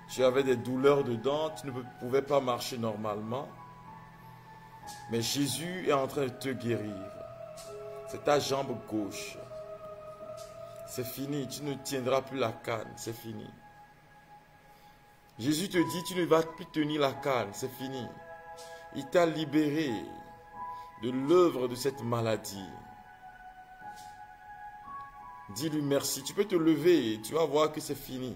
Speaker 1: Tu avais des douleurs dedans, tu ne pouvais pas marcher normalement. Mais Jésus est en train de te guérir. C'est ta jambe gauche. C'est fini, tu ne tiendras plus la canne, c'est fini. Jésus te dit, tu ne vas plus tenir la canne, c'est fini. Il t'a libéré de l'œuvre de cette maladie. Dis-lui merci. Tu peux te lever et tu vas voir que c'est fini.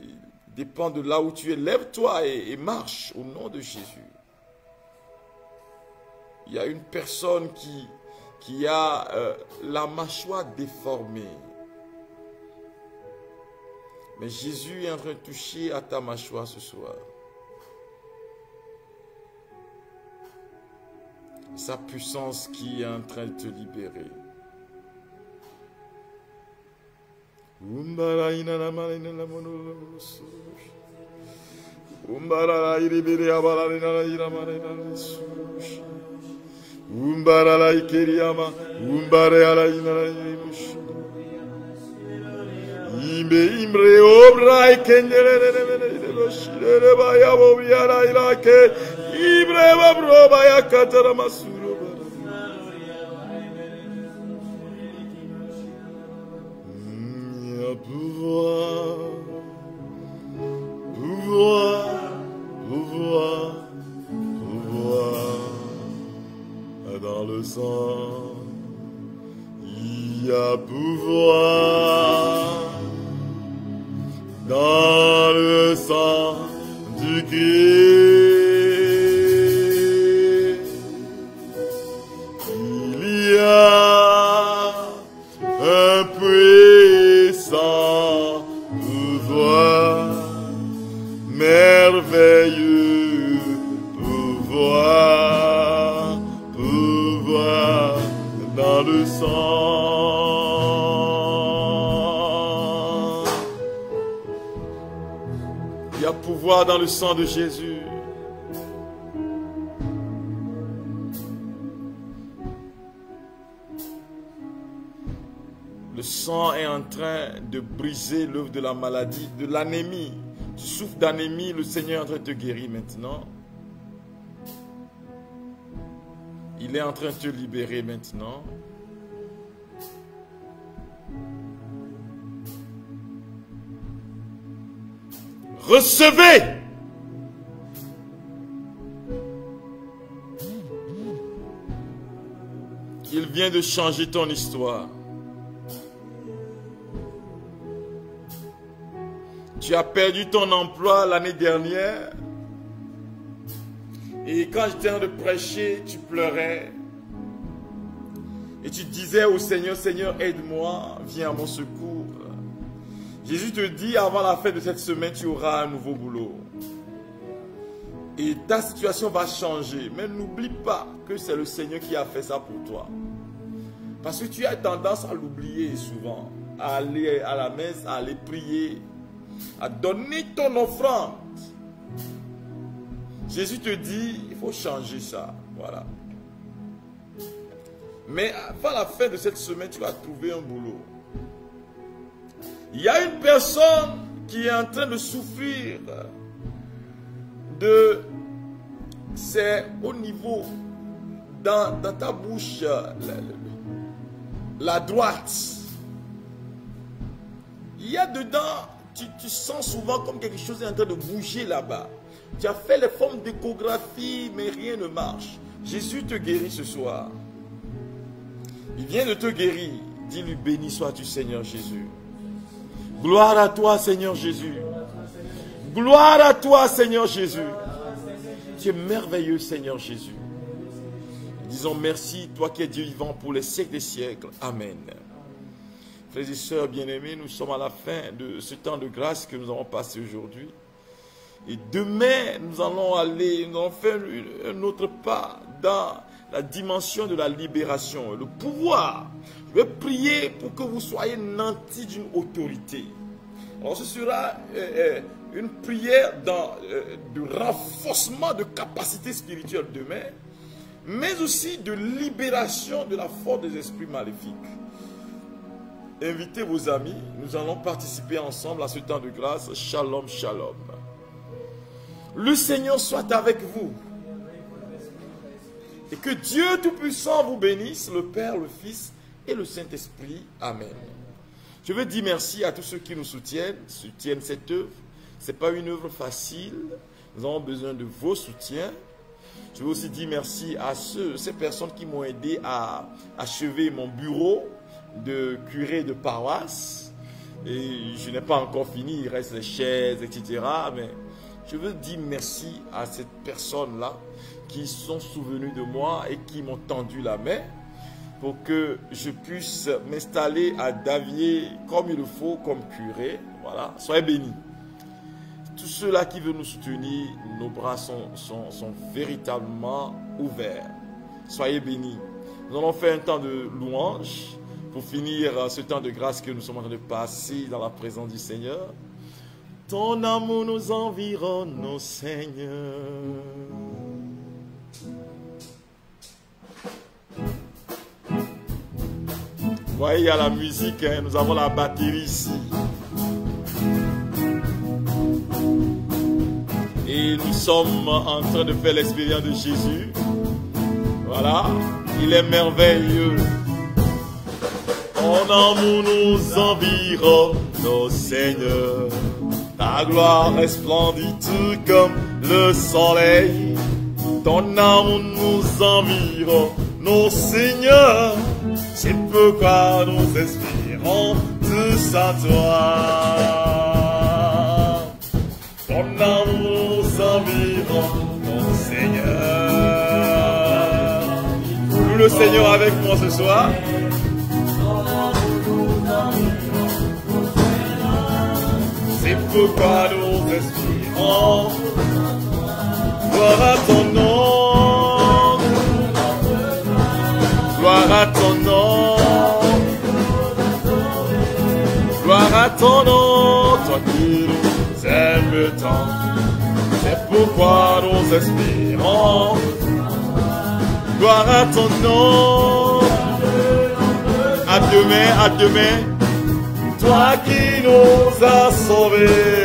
Speaker 1: Il dépend de là où tu es. Lève-toi et marche au nom de Jésus. Il y a une personne qui a la mâchoire déformée. Mais Jésus est en train de toucher à ta mâchoire ce soir. Sa puissance qui est en train de te libérer. Imre obra e kendere baya bobiara ilake ibre babro baya katara masuro ya pouvoir dans le sang il y a pouvoir dans le sang du Christ, il y a un puissant pouvoir, merveilleux pouvoir, pouvoir dans le sang. Il y a pouvoir dans le sang de Jésus. Le sang est en train de briser l'œuvre de la maladie, de l'anémie. Tu souffres d'anémie, le Seigneur est en train de te guérir maintenant. Il est en train de te libérer maintenant. Recevez. Il vient de changer ton histoire. Tu as perdu ton emploi l'année dernière. Et quand j'étais en train de prêcher, tu pleurais. Et tu disais au Seigneur, Seigneur, aide-moi, viens à mon secours. Jésus te dit, avant la fin de cette semaine, tu auras un nouveau boulot. Et ta situation va changer. Mais n'oublie pas que c'est le Seigneur qui a fait ça pour toi. Parce que tu as tendance à l'oublier souvent. À aller à la messe, à aller prier, à donner ton offrande. Jésus te dit, il faut changer ça. Voilà. Mais avant la fin de cette semaine, tu vas trouver un boulot. Il y a une personne qui est en train de souffrir de... C'est au niveau, dans ta bouche, la droite. Il y a dedans, tu sens souvent comme quelque chose est en train de bouger là-bas. Tu as fait les formes d'échographie, mais rien ne marche. Jésus te guérit ce soir. Il vient de te guérir. Dis-lui, béni sois-tu, Seigneur Jésus. Gloire à toi, Seigneur Jésus. Gloire à toi, Seigneur Jésus. Tu es merveilleux, Seigneur Jésus. Disons merci, toi qui es Dieu vivant pour les siècles des siècles. Amen. Frères et sœurs bien-aimés, nous sommes à la fin de ce temps de grâce que nous avons passé aujourd'hui. Et demain, nous allons faire un autre pas dans la dimension de la libération, le pouvoir. Je vais prier pour que vous soyez nantis d'une autorité. Alors ce sera une prière de renforcement de capacité spirituelle demain, mais aussi de libération de la force des esprits maléfiques. Invitez vos amis, nous allons participer ensemble à ce temps de grâce. Shalom, shalom. Le Seigneur soit avec vous. Et que Dieu Tout-Puissant vous bénisse, le Père, le Fils et le Saint-Esprit. Amen. Je veux dire merci à tous ceux qui nous soutiennent cette œuvre. Ce n'est pas une œuvre facile. Nous avons besoin de vos soutiens. Je veux aussi dire merci à ces personnes qui m'ont aidé à achever mon bureau de curé de paroisse. Et je n'ai pas encore fini, il reste les chaises, etc. Mais je veux dire merci à ces personnes-là qui sont souvenues de moi et qui m'ont tendu la main pour que je puisse m'installer à Davier comme il le faut, comme curé. Voilà, soyez bénis. Tous ceux-là qui veulent nous soutenir, nos bras sont véritablement ouverts. Soyez bénis. Nous allons faire un temps de louange pour finir ce temps de grâce que nous sommes en train de passer dans la présence du Seigneur. Ton amour nous environne, ô Seigneur. Vous voyez, il y a la musique, hein? Nous avons la batterie ici. Et nous sommes en train de faire l'expérience de Jésus. Voilà, il est merveilleux. Ton amour nous environne, ô Seigneur. Ta gloire resplendit comme le soleil. Ton amour nous environne, ô Seigneur. C'est pourquoi nous espérons tous à toi. Ton amour nous environne, ô Seigneur. Loue le Seigneur avec moi ce soir. C'est pourquoi nous respirons. Gloire à ton nom. Gloire à ton nom. Gloire à ton nom. Toi qui nous aimes tant. C'est pourquoi nous respirons. Gloire à ton nom. À demain, à demain. Toi qui nous as sauvés.